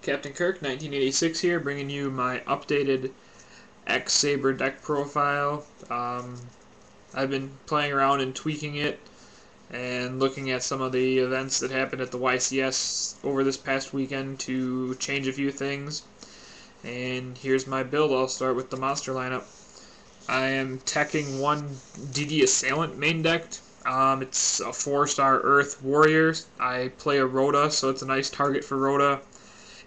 Captain Kirk, 1986 here, bringing you my updated X-Saber deck profile. I've been playing around and tweaking it and looking at some of the events that happened at the YCS over this past weekend to change a few things. And here's my build. I'll start with the monster lineup. I am teching one DD Assailant main decked. It's a 4-star Earth Warrior. I play a Rhoda, so it's a nice target for Rhoda.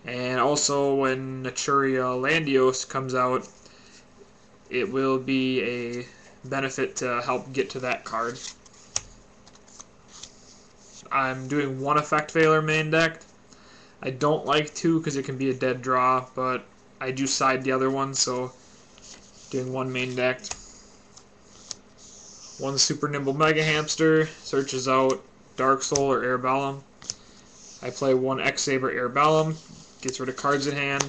And also, when Naturia Landios comes out, it will be a benefit to help get to that card. I'm doing one effect Veiler main deck. I don't like two because it can be a dead draw, but I do side the other one, so doing one main deck. One Super Nimble Mega Hamster searches out Dark Soul or Airbellum. I play one X-Saber Airbellum, gets rid of cards at hand.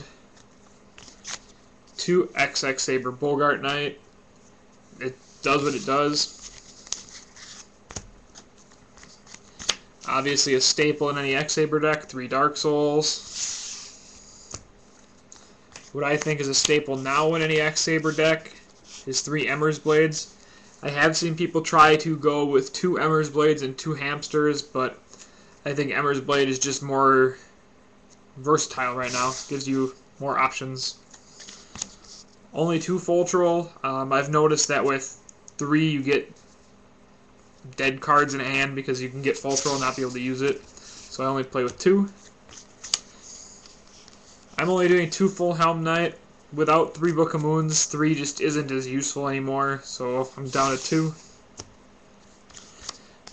Two X-Saber Bogart Knight. It does what it does. Obviously a staple in any X-Saber deck, 3 Dark Souls. What I think is a staple now in any X-Saber deck is 3 Emmer's Blades. I have seen people try to go with 2 Emmer's Blades and 2 Hamsters, but I think Emmer's Blade is just more versatile right now. Gives you more options. Only 2 Full Troll. I've noticed that with 3 you get dead cards in hand because you can get Full Troll and not be able to use it. So I only play with 2. I'm only doing 2 Full Helm Knight. Without 3 Book of Moons, 3 just isn't as useful anymore, so I'm down to 2.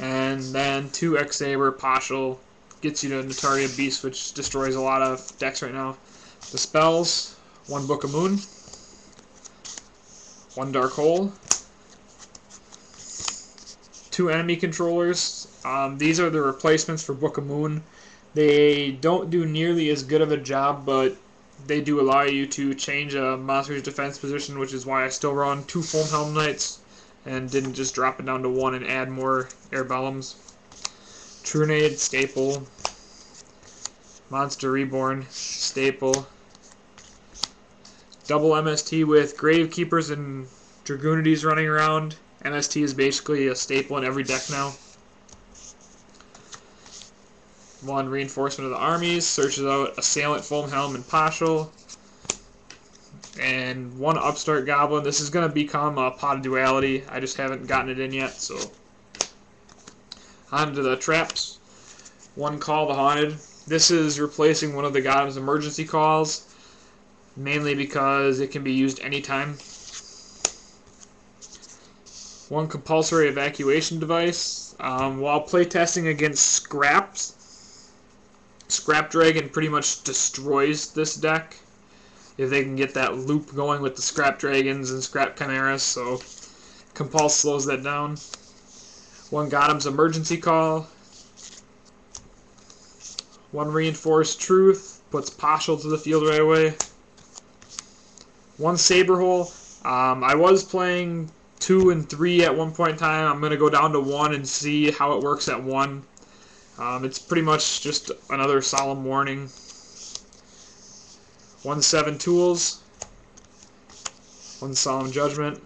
And then 2 X-Saber Partial gets you to Nataria Beast, which destroys a lot of decks right now. The spells, 1 Book of Moon, 1 Dark Hole, 2 enemy controllers. These are the replacements for Book of Moon. They don't do nearly as good of a job, but they do allow you to change a monster's defense position, which is why I still run 2 Full Helm Knights and didn't just drop it down to 1 and add more Airbellums. Trunade, staple. Monster Reborn, staple. Double MST with Gravekeepers and Dragoonities running around. MST is basically a staple in every deck now. 1 Reinforcement of the Armies, searches out Assailant, Full Helm, and Partial. And 1 Upstart Goblin. This is going to become a Pot of Duality. I just haven't gotten it in yet, so. On to the traps. 1 Call the Haunted. This is replacing one of the God's emergency calls, mainly because it can be used anytime. 1 Compulsory Evacuation Device. While playtesting against Scrap Dragon pretty much destroys this deck if they can get that loop going with the Scrap Dragons and Scrap Chimeras, so Compulse slows that down. 1 Gotham's Emergency Call. 1 Reinforced Truth, puts Partial to the field right away. 1 Saber Hole. I was playing 2 and 3 at one point in time. I'm going to go down to 1 and see how it works at 1. It's pretty much just another Solemn Warning. 1 7 Tools. 1 Solemn Judgment.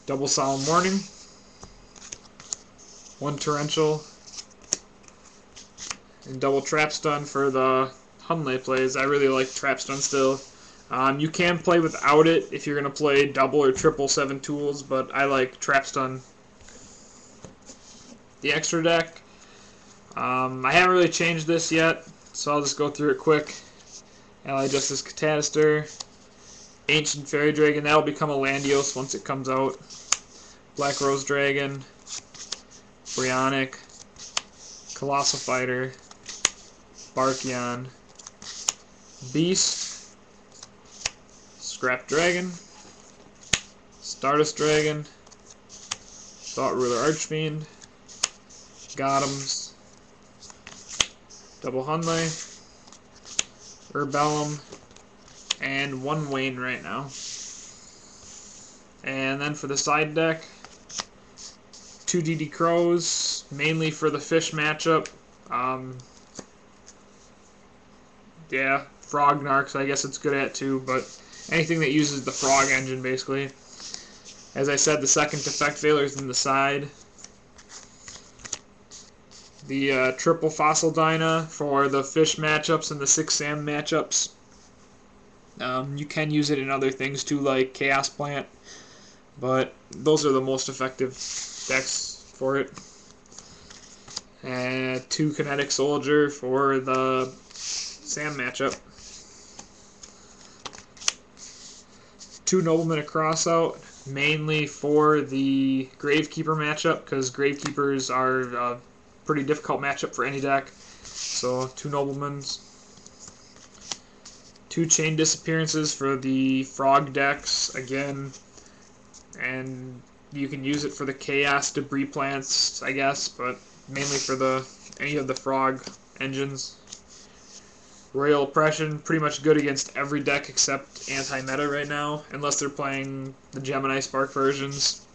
Double Solemn Warning. 1 Torrential. And double Trap Stun for the Hunley plays. I really like Trap Stun still. You can play without it if you're going to play double or triple 7 Tools, but I like Trap Stun. The extra deck. I haven't really changed this yet, so I'll just go through it quick. Allied Justice Catanister. Ancient Fairy Dragon. That'll become a Landios once it comes out. Black Rose Dragon. Brionic. Colossal Fighter. Barkion. Beast. Scrap Dragon. Stardust Dragon. Thought Ruler Archfiend. Gotham's. Double Hunley. Airbellum. And 1 Wayne right now. And then for the side deck, 2 DD Crows, mainly for the fish matchup. yeah, Frog Narcs I guess it's good at too, but anything that uses the Frog engine basically. As I said, the second effect veiler is in the side. The triple Fossil Dyna for the fish matchups and the 6 Sam matchups. You can use it in other things too, like Chaos Plant, but those are the most effective decks for it. And 2 Kinetic Soldier for the Sam matchup. 2 Noblemen Across out, mainly for the Gravekeeper matchup, because Gravekeepers are a pretty difficult matchup for any deck. So 2 Noblemens. 2 Chain Disappearances for the Frog decks, again, and you can use it for the Chaos Debris Plants, I guess, but mainly for any of the Frog engines. Royal Oppression, pretty much good against every deck except anti-meta right now, unless they're playing the Gemini Spark versions.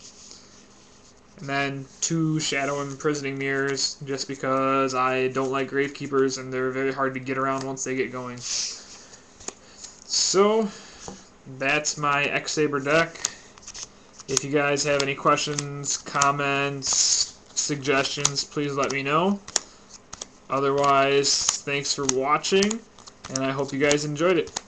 And then 2 Shadow Imprisoning Mirrors, just because I don't like Gravekeepers and they're very hard to get around once they get going. So, that's my X-Saber deck. If you guys have any questions, comments, suggestions, please let me know. Otherwise, thanks for watching, and I hope you guys enjoyed it.